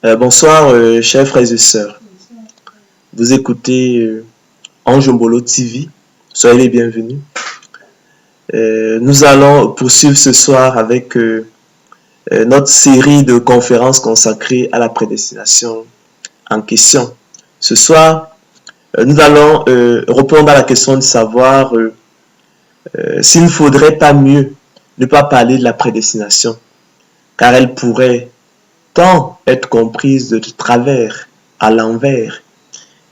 Bonsoir, chers frères et sœurs. Vous écoutez Anjombolo TV. Soyez les bienvenus. Nous allons poursuivre ce soir avec notre série de conférences consacrées à la prédestination en question. Ce soir, nous allons répondre à la question de savoir s'il ne faudrait pas mieux ne pas parler de la prédestination, car elle pourrait tant être comprise de travers, à l'envers,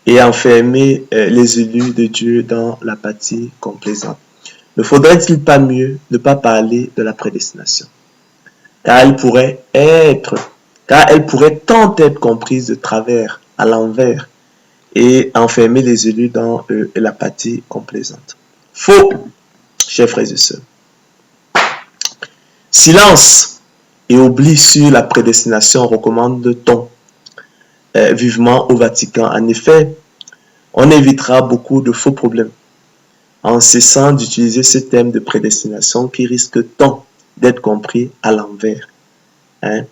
et enfermer les élus de Dieu dans l'apathie complaisante. Ne faudrait-il pas mieux ne pas parler de la prédestination, car elle pourrait tant être comprise de travers, à l'envers, et enfermer les élus dans l'apathie complaisante. Faux, chers frères et sœurs. Silence et oubli sur la prédestination recommande-t-on vivement au Vatican. En effet, on évitera beaucoup de faux problèmes en cessant d'utiliser ce thème de prédestination qui risque tant d'être compris à l'envers. Hein?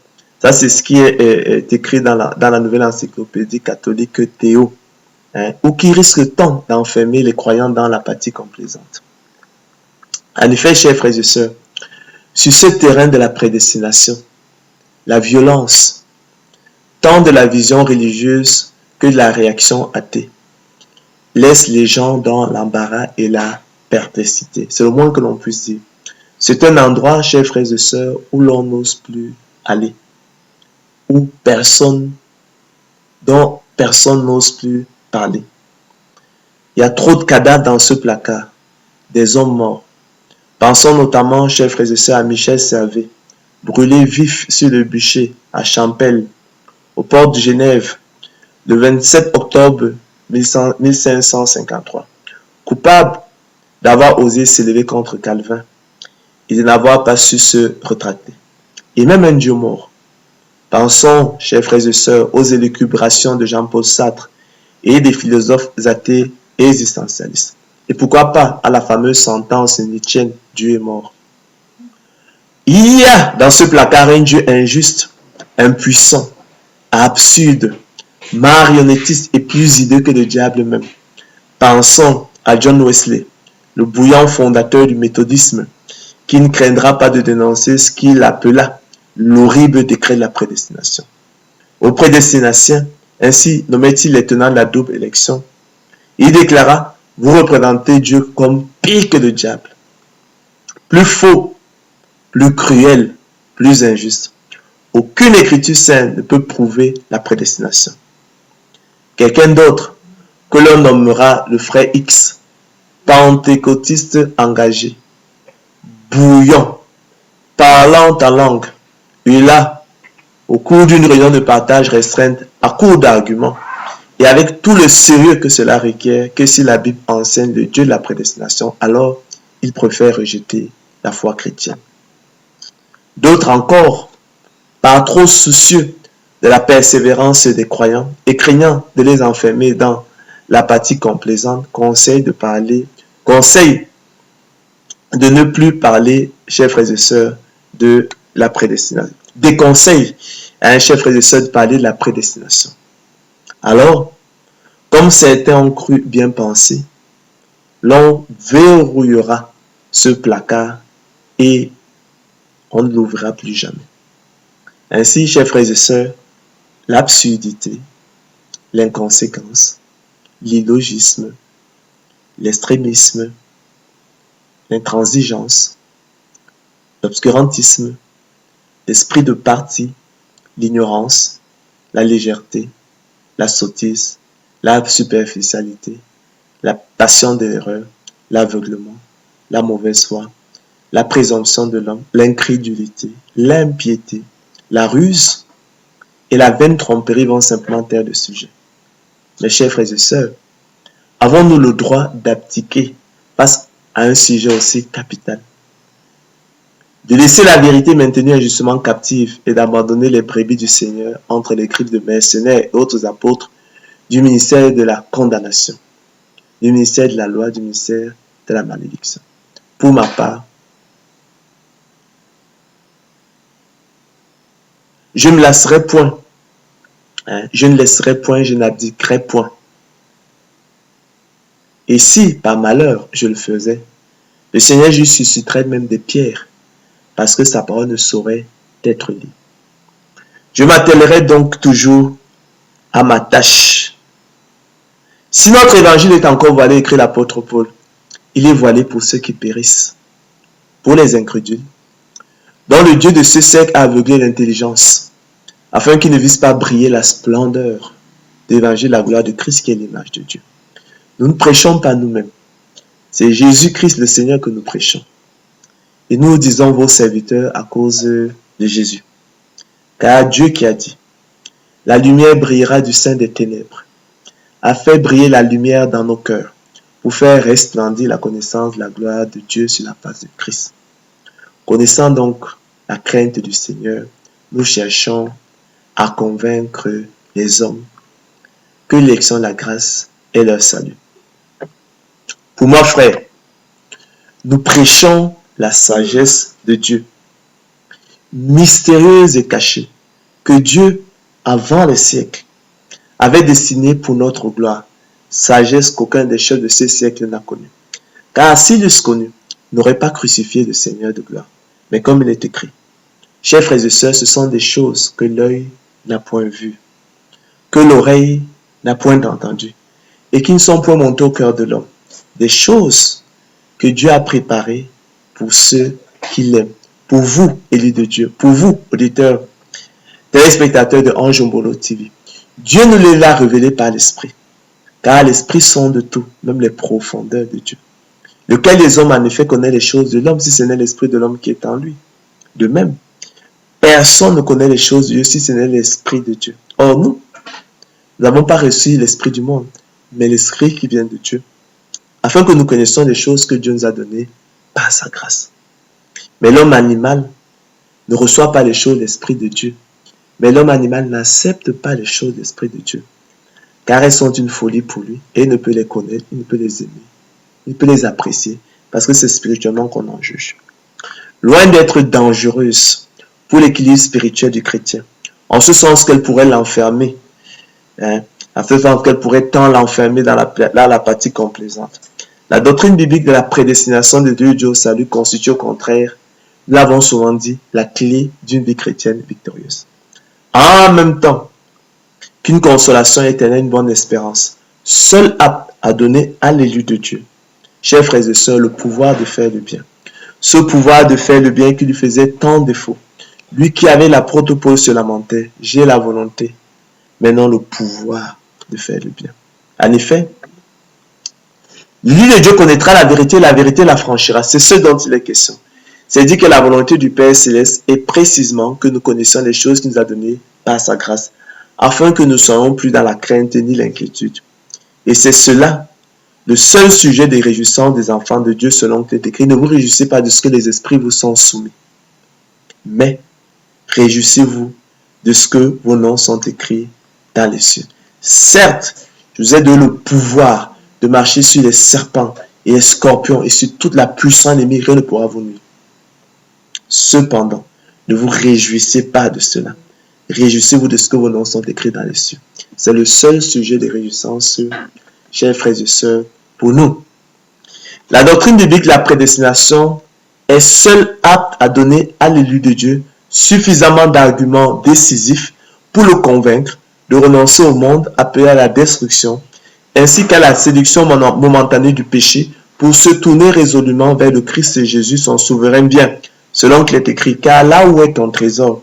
Ça, c'est ce qui est écrit dans la nouvelle encyclopédie catholique Théo, hein? Ou qui risque tant d'enfermer les croyants dans l'apathie complaisante. En effet, chers frères et sœurs, sur ce terrain de la prédestination, la violence, tant de la vision religieuse que de la réaction athée, laisse les gens dans l'embarras et la perplexité. C'est le moins que l'on puisse dire. C'est un endroit, chers frères et sœurs, où l'on n'ose plus aller, dont personne n'ose plus parler. Il y a trop de cadavres dans ce placard, des hommes morts. Pensons notamment, chers frères et sœurs, à Michel Servet, brûlé vif sur le bûcher à Champel, aux portes de Genève, le 27 octobre 1553. Coupable d'avoir osé s'élever contre Calvin et de n'avoir pas su se retracter. Et même un Dieu mort. Pensons, chers frères et sœurs, aux élucubrations de Jean-Paul Sartre et des philosophes athées et existentialistes. Et pourquoi pas à la fameuse sentence nietzschienne, Dieu est mort. Il y a dans ce placard un Dieu injuste, impuissant, absurde, marionnettiste et plus hideux que le diable même. Pensons à John Wesley, le bouillant fondateur du méthodisme, qui ne craindra pas de dénoncer ce qu'il appela l'horrible décret de la prédestination. Aux prédestinatiens, ainsi nommait-il les tenants de la double élection, il déclara « Vous représentez Dieu comme pire que le diable, plus faux, plus cruel, plus injuste. Aucune écriture sainte ne peut prouver la prédestination. » Quelqu'un d'autre, que l'on nommera le frère X, pentecôtiste engagé, bouillant, parlant en langue, et là, au cours d'une réunion de partage restreinte, à court d'arguments, et avec tout le sérieux que cela requiert, que si la Bible enseigne le Dieu de la prédestination, alors il préfère rejeter la foi chrétienne. D'autres encore, par trop soucieux de la persévérance des croyants et craignant de les enfermer dans l'apathie complaisante, conseille de ne plus parler, chers frères et sœurs, de la prédestination. Déconseille à un chef frère et sœurs de parler de la prédestination. Alors, comme certains ont cru bien penser, l'on verrouillera ce placard et on ne l'ouvrira plus jamais. Ainsi, chers frères et sœurs, l'absurdité, l'inconséquence, l'illogisme, l'extrémisme, l'intransigeance, l'obscurantisme, l'esprit de parti, l'ignorance, la légèreté, la sottise, la superficialité, la passion de l'erreur, l'aveuglement, la mauvaise foi, la présomption de l'homme, l'incrédulité, l'impiété, la ruse et la vaine tromperie vont simplement taire le sujet. Mes chers frères et sœurs, avons-nous le droit d'abdiquer face à un sujet aussi capital? De laisser la vérité maintenue injustement captive et d'abandonner les brebis du Seigneur entre les griffes de mercenaires et autres apôtres du ministère de la condamnation, du ministère de la loi, du ministère de la malédiction. Pour ma part, je ne me lasserai point Je ne laisserai point, je n'abdiquerai point. Et si, par malheur, je le faisais, le Seigneur Jésus susciterait même des pierres, parce que sa parole ne saurait être lue. Je m'attellerai donc toujours à ma tâche. Si notre évangile est encore voilé, écrit l'apôtre Paul, il est voilé pour ceux qui périssent, pour les incrédules, dont le Dieu de ce siècle a aveuglé l'intelligence, afin qu'ils ne visent pas briller la splendeur de l'évangile, la gloire de Christ qui est l'image de Dieu. Nous ne prêchons pas nous-mêmes. C'est Jésus-Christ le Seigneur que nous prêchons. Et nous disons vos serviteurs à cause de Jésus. Car Dieu qui a dit, la lumière brillera du sein des ténèbres, a fait briller la lumière dans nos cœurs, pour faire resplendir la connaissance de la gloire de Dieu sur la face de Christ. Connaissant donc la crainte du Seigneur, nous cherchons à convaincre les hommes que l'élection de la grâce est leur salut. Pour moi, frère, nous prêchons la sagesse de Dieu, mystérieuse et cachée, que Dieu, avant les siècles, avait destinée pour notre gloire, sagesse qu'aucun des chefs de ce siècle n'a connue. Car s'ils l'eussent connue, n'aurait pas crucifié le Seigneur de gloire. Mais comme il est écrit, chers frères et sœurs, ce sont des choses que l'œil n'a point vues, que l'oreille n'a point entendues, et qui ne sont point montées au cœur de l'homme. Des choses que Dieu a préparées pour ceux qui l'aiment. Pour vous, élus de Dieu, pour vous, auditeurs, téléspectateurs de Anjombolo TV. Dieu nous les a révélés par l'Esprit, car l'Esprit sonde tout, même les profondeurs de Dieu. Lequel des hommes en effet connaît les choses de l'homme si ce n'est l'Esprit de l'homme qui est en lui. De même, personne ne connaît les choses de Dieu si ce n'est l'Esprit de Dieu. Or nous n'avons pas reçu l'Esprit du monde, mais l'Esprit qui vient de Dieu, afin que nous connaissions les choses que Dieu nous a données par sa grâce. Mais l'homme animal ne reçoit pas les choses de l'Esprit de Dieu, mais l'homme animal n'accepte pas les choses de l'Esprit de Dieu, car elles sont une folie pour lui, et il ne peut les connaître, il ne peut les aimer, il peut les apprécier, parce que c'est spirituellement qu'on en juge. Loin d'être dangereuse pour l'équilibre spirituel du chrétien, en ce sens qu'elle pourrait l'enfermer, en ce sens qu'elle pourrait tant l'enfermer dans l'apathie complaisante. La doctrine biblique de la prédestination de Dieu au salut constitue au contraire, nous l'avons souvent dit, la clé d'une vie chrétienne victorieuse. En même temps qu'une consolation éternelle, une bonne espérance, seul apte à donner à l'élu de Dieu, chers frères et sœurs, le pouvoir de faire le bien. Ce pouvoir de faire le bien qui lui faisait tant défaut. Lui qui avait l'apôtre Paul se lamentait, j'ai la volonté, mais non le pouvoir de faire le bien. En effet, l'élu de Dieu connaîtra la vérité la franchira. C'est ce dont il est question. C'est dit que la volonté du Père Céleste est précisément que nous connaissions les choses qu'il nous a données par sa grâce, afin que nous ne soyons plus dans la crainte ni l'inquiétude. Et c'est cela, le seul sujet des réjouissances des enfants de Dieu selon que c'est écrit. Ne vous réjouissez pas de ce que les esprits vous sont soumis, mais réjouissez-vous de ce que vos noms sont écrits dans les cieux. Certes, je vous ai donné le pouvoir de marcher sur les serpents et les scorpions et sur toute la puissance ennemie, rien ne pourra vous nuire. Cependant, ne vous réjouissez pas de cela. Réjouissez-vous de ce que vos noms sont écrits dans les cieux. C'est le seul sujet de réjouissance, chers frères et sœurs, pour nous. La doctrine biblique de la prédestination est seule apte à donner à l'élu de Dieu suffisamment d'arguments décisifs pour le convaincre de renoncer au monde appelé à la destruction, ainsi qu'à la séduction momentanée du péché, pour se tourner résolument vers le Christ Jésus, son souverain bien, selon qu'il est écrit, car là où est ton trésor,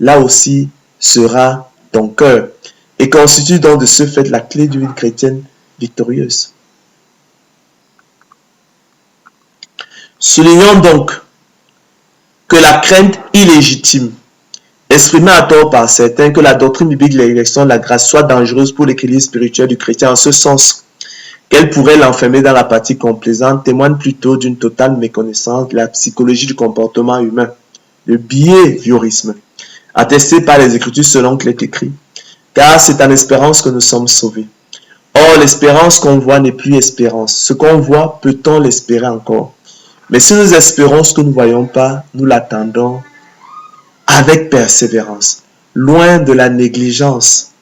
là aussi sera ton cœur, et constitue donc de ce fait la clé d'une vie chrétienne victorieuse. Soulignons donc que la crainte illégitime, exprimée à tort par certains, que la doctrine biblique de l'élection de la grâce soit dangereuse pour l'équilibre spirituel du chrétien, en ce sens qu'elle pourrait l'enfermer dans l'apathie complaisante, témoigne plutôt d'une totale méconnaissance de la psychologie du comportement humain, le behaviorisme, attesté par les Écritures selon qu'il est écrit, car c'est en espérance que nous sommes sauvés. Or, l'espérance qu'on voit n'est plus espérance. Ce qu'on voit, peut-on l'espérer encore? Mais si nous espérons ce que nous ne voyons pas, nous l'attendons avec persévérance, loin de la négligence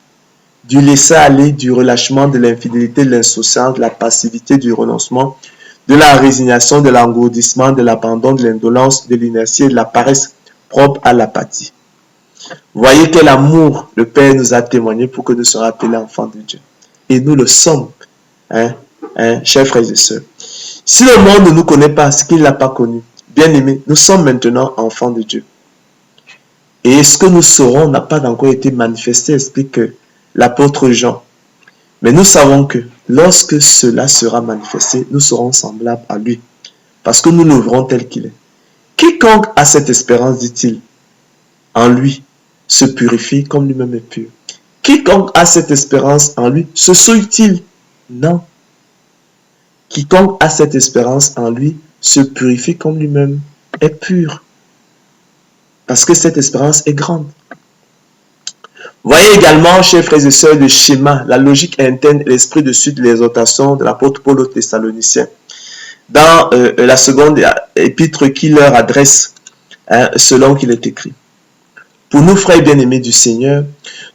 du laisser-aller, du relâchement, de l'infidélité, de l'insouciance, de la passivité, du renoncement, de la résignation, de l'engourdissement, de l'abandon, de l'indolence, de l'inertie et de la paresse propre à l'apathie. Voyez quel amour le Père nous a témoigné pour que nous soyons appelés enfants de Dieu. Et nous le sommes, chers frères et sœurs. Si le monde ne nous connaît pas, ce qu'il ne l'a pas connu, bien aimés, nous sommes maintenant enfants de Dieu. Et ce que nous saurons n'a pas encore été manifesté, explique l'apôtre Jean. Mais nous savons que lorsque cela sera manifesté, nous serons semblables à lui, parce que nous le verrons tel qu'il est. Quiconque a cette espérance, dit-il, en lui, se purifie comme lui-même est pur. Quiconque a cette espérance en lui, se souille-t-il? Non. Quiconque a cette espérance en lui, se purifie comme lui-même est pur. Parce que cette espérance est grande. Voyez également, chers frères et sœurs, le schéma, la logique interne et l'esprit de suite de l'exhortation de l'apôtre Paul aux Thessaloniciens. Dans la seconde épître qu'il leur adresse, selon qu'il est écrit. Pour nous, frères bien-aimés du Seigneur,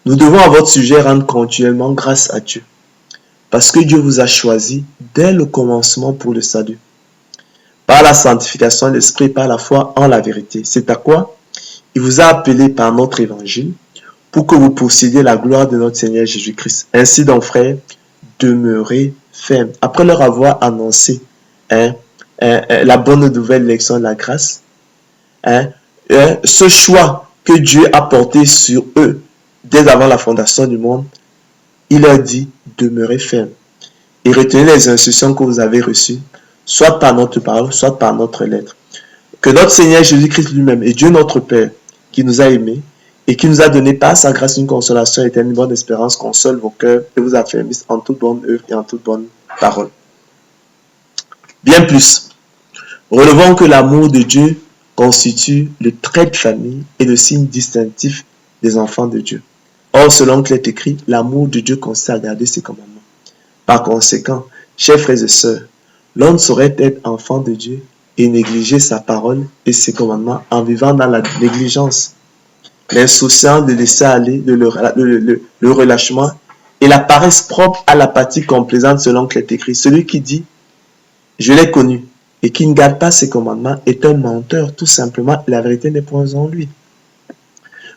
nous devons à votre sujet rendre continuellement grâce à Dieu. Parce que Dieu vous a choisi dès le commencement pour le salut. Par la sanctification de l'esprit, par la foi en la vérité. C'est à quoi? Il vous a appelé par notre évangile pour que vous possédiez la gloire de notre Seigneur Jésus-Christ. Ainsi donc, frères, demeurez fermes. Après leur avoir annoncé la bonne nouvelle l'élection de la grâce, ce choix que Dieu a porté sur eux dès avant la fondation du monde, il leur dit, demeurez fermes et retenez les instructions que vous avez reçues, soit par notre parole, soit par notre lettre. Que notre Seigneur Jésus-Christ lui-même et Dieu notre Père, qui nous a aimés et qui nous a donné par sa grâce une consolation éternelle, une bonne espérance, console vos cœurs et vous affermisse en toute bonne œuvre et en toute bonne parole. Bien plus, relevons que l'amour de Dieu constitue le trait de famille et le signe distinctif des enfants de Dieu. Or, selon qu'il est écrit, l'amour de Dieu consiste à garder ses commandements. Par conséquent, chers frères et sœurs, l'homme ne saurait être enfant de Dieu et négliger sa parole et ses commandements en vivant dans la négligence, l'insouciance de laisser aller, le relâchement et la paresse propre à l'apathie complaisante selon qu'il est écrit. Celui qui dit « Je l'ai connu » et qui ne garde pas ses commandements est un menteur, tout simplement, la vérité n'est point en lui.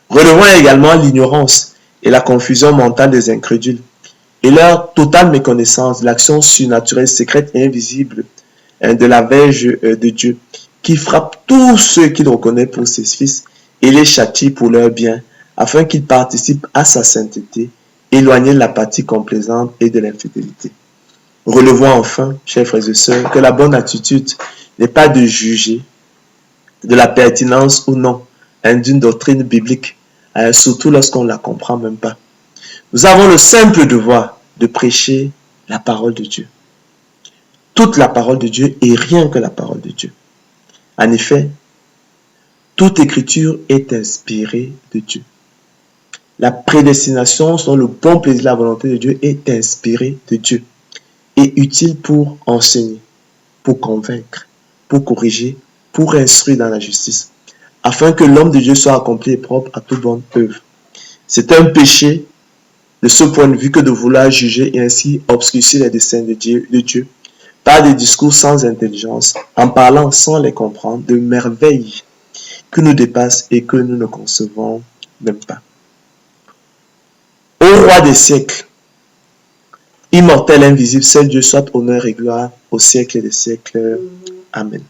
Relevons également l'ignorance et la confusion mentale des incrédules et leur totale méconnaissance de l'action surnaturelle, secrète et invisible de la verge de Dieu, qui frappe tous ceux qu'il reconnaît pour ses fils et les châtie pour leur bien, afin qu'ils participent à sa sainteté, éloignés de l'apathie complaisante et de l'infidélité. Relevons enfin, chers frères et sœurs, que la bonne attitude n'est pas de juger de la pertinence ou non d'une doctrine biblique, surtout lorsqu'on ne la comprend même pas. Nous avons le simple devoir de prêcher la parole de Dieu. Toute la parole de Dieu et rien que la parole de Dieu. En effet, toute écriture est inspirée de Dieu. La prédestination, selon le bon plaisir de la volonté de Dieu, est inspirée de Dieu et utile pour enseigner, pour convaincre, pour corriger, pour instruire dans la justice, afin que l'homme de Dieu soit accompli et propre à toute bonne œuvre. C'est un péché de ce point de vue que de vouloir juger et ainsi obscurcir les desseins de Dieu par des discours sans intelligence, en parlant sans les comprendre de merveilles qui nous dépassent et que nous ne concevons même pas. Ô roi des siècles, immortel, invisible, seul Dieu, soit honneur et gloire au siècle des siècles. Amen.